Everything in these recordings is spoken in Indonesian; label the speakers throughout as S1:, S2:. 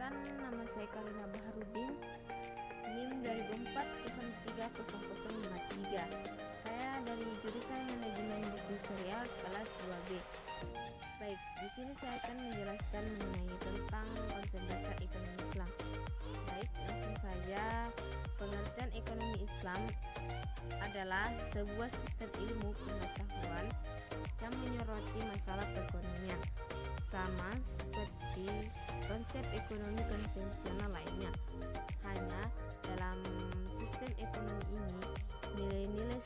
S1: Perkenalkan, nama saya Karina Baharudin, NIM 2004030053. Saya dari jurusan Manajemen Bisnis Syariah kelas 2B. Baik, di sini saya akan menjelaskan mengenai tentang konsep dasar ekonomi Islam. Baik, langsung saja. Pengertian ekonomi Islam adalah sebuah sistem ilmu pengetahuan yang menyoroti masalah perekonomian, sama seperti konsep ekonomi konvensional lainnya. Hanya dalam sistem ekonomi ini, nilai-nilai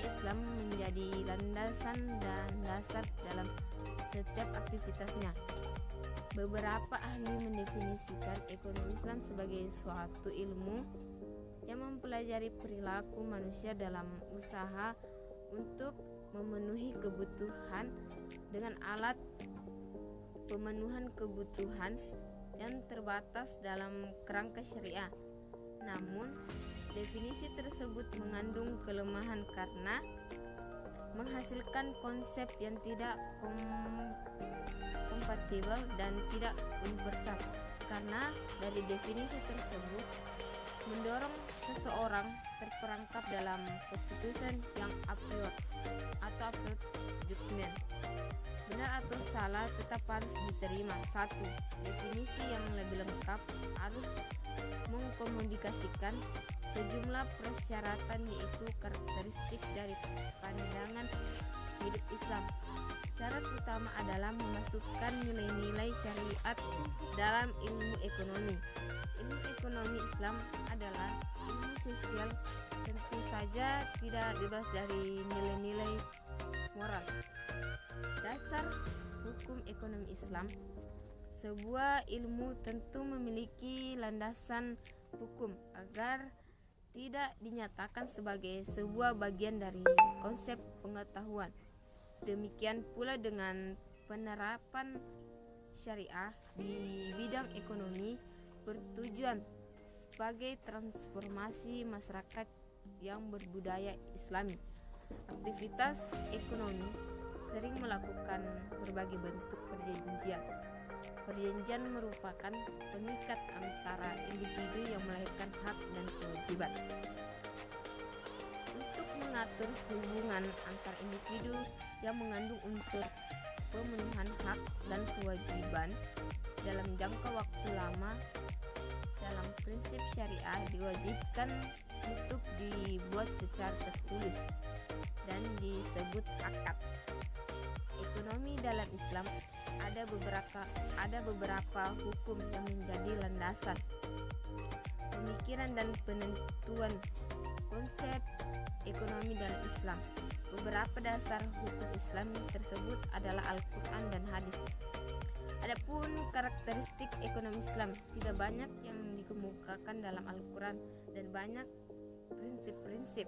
S1: Islam menjadi landasan dan dasar dalam setiap aktivitasnya. Beberapa ahli mendefinisikan ekonomi Islam sebagai suatu ilmu yang mempelajari perilaku manusia dalam usaha untuk memenuhi kebutuhan dengan alat pemenuhan kebutuhan yang terbatas dalam kerangka syariah. Namun, definisi tersebut mengandung kelemahan karena menghasilkan konsep yang tidak kompatibel dan tidak universal. Karena dari definisi tersebut mendorong seseorang terperangkap dalam keputusan yang a priori atau absolute judgment. Benar atau salah tetap harus diterima. 1. Definisi yang lebih lengkap harus mengkomunikasikan sejumlah persyaratan, yaitu karakteristik dari pandangan hidup Islam. Syarat utama adalah memasukkan nilai-nilai syariat dalam ilmu ekonomi. Ilmu ekonomi Islam adalah ilmu sosial, tentu saja tidak bebas dari nilai-nilai moral. Dasar hukum ekonomi Islam. Sebuah ilmu tentu memiliki landasan hukum agar tidak dinyatakan sebagai sebuah bagian dari konsep pengetahuan. Demikian pula dengan penerapan syariah di bidang ekonomi bertujuan sebagai transformasi masyarakat yang berbudaya Islami. Aktivitas ekonomi sering melakukan berbagai bentuk perjanjian. Perjanjian merupakan pengikat antara individu yang melahirkan hak dan kewajiban. Untuk mengatur hubungan antar individu yang mengandung unsur pemenuhan hak dan kewajiban dalam jangka waktu lama, dalam prinsip syariah diwajibkan untuk dibuat secara tertulis dan disebut akad. Ekonomi dalam Islam ada beberapa hukum yang menjadi landasan pemikiran dan penentuan konsep ekonomi dalam Islam. Beberapa dasar hukum Islam tersebut adalah Al-Quran dan hadis. Adapun karakteristik ekonomi Islam, tidak banyak yang dikemukakan dalam Al-Quran dan banyak prinsip-prinsip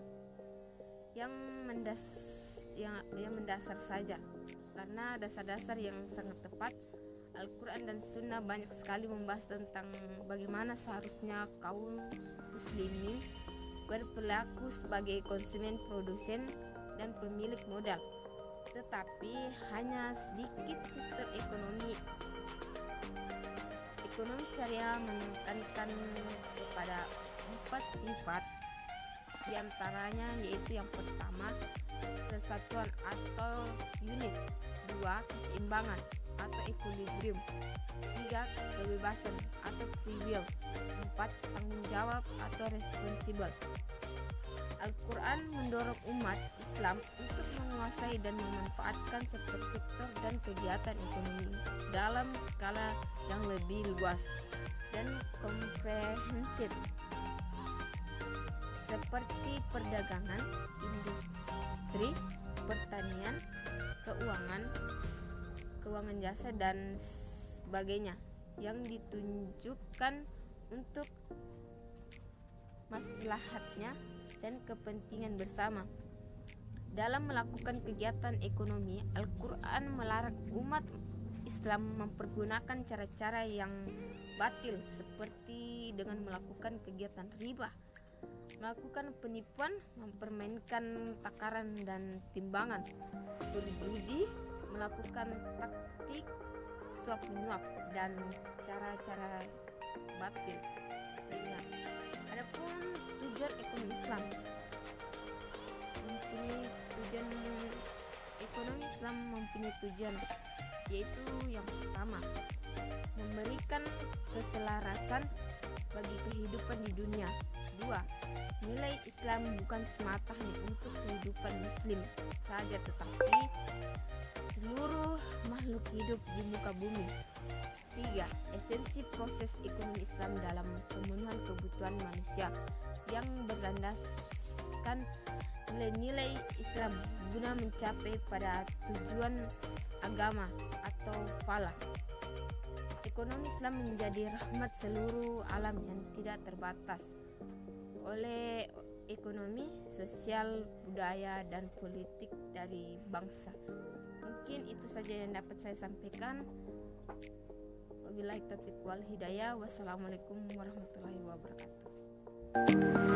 S1: yang mendasar saja. Karena dasar-dasar yang sangat tepat, Al-Quran dan Sunnah banyak sekali membahas tentang bagaimana seharusnya kaum muslimin berperilaku sebagai konsumen, produsen, dan pemilik modal. Tetapi hanya sedikit sistem ekonomi syariah menekankan kepada 4 sifat, diantaranya yaitu yang pertama, kesatuan atau unit, 2. Keseimbangan atau equilibrium, 3. Kebebasan atau free will, 4. Tanggung jawab atau responsible. Al-Quran mendorong umat Islam untuk menguasai dan memanfaatkan sektor-sektor dan kegiatan ekonomi dalam skala yang lebih luas dan komprehensif, seperti perdagangan, industri, pertanian, keuangan jasa, dan sebagainya, yang ditunjukkan untuk maslahatnya dan kepentingan bersama. Dalam melakukan kegiatan ekonomi, Al-Quran melarang umat Islam mempergunakan cara-cara yang batil, seperti dengan melakukan kegiatan riba, melakukan penipuan, mempermainkan takaran dan timbangan, berjudi, melakukan taktik suap menyuap dan cara-cara batil. Ingat, adapun tujuan ekonomi Islam mempunyai tujuan yaitu yang pertama, memberikan keselarasan bagi kehidupan di dunia. 2. Nilai Islam bukan semata hanya untuk kehidupan muslim saja, tetapi seluruh makhluk hidup di muka bumi. 3. Esensi proses ekonomi Islam dalam pemenuhan kebutuhan manusia yang berlandaskan nilai-nilai Islam guna mencapai pada tujuan agama atau falah. Ekonomi Islam menjadi rahmat seluruh alam yang tidak terbatas oleh ekonomi, sosial, budaya, dan politik dari bangsa. Mungkin itu saja yang dapat saya sampaikan. Wabillahi taufiq wal hidayah. Wassalamualaikum warahmatullahi wabarakatuh.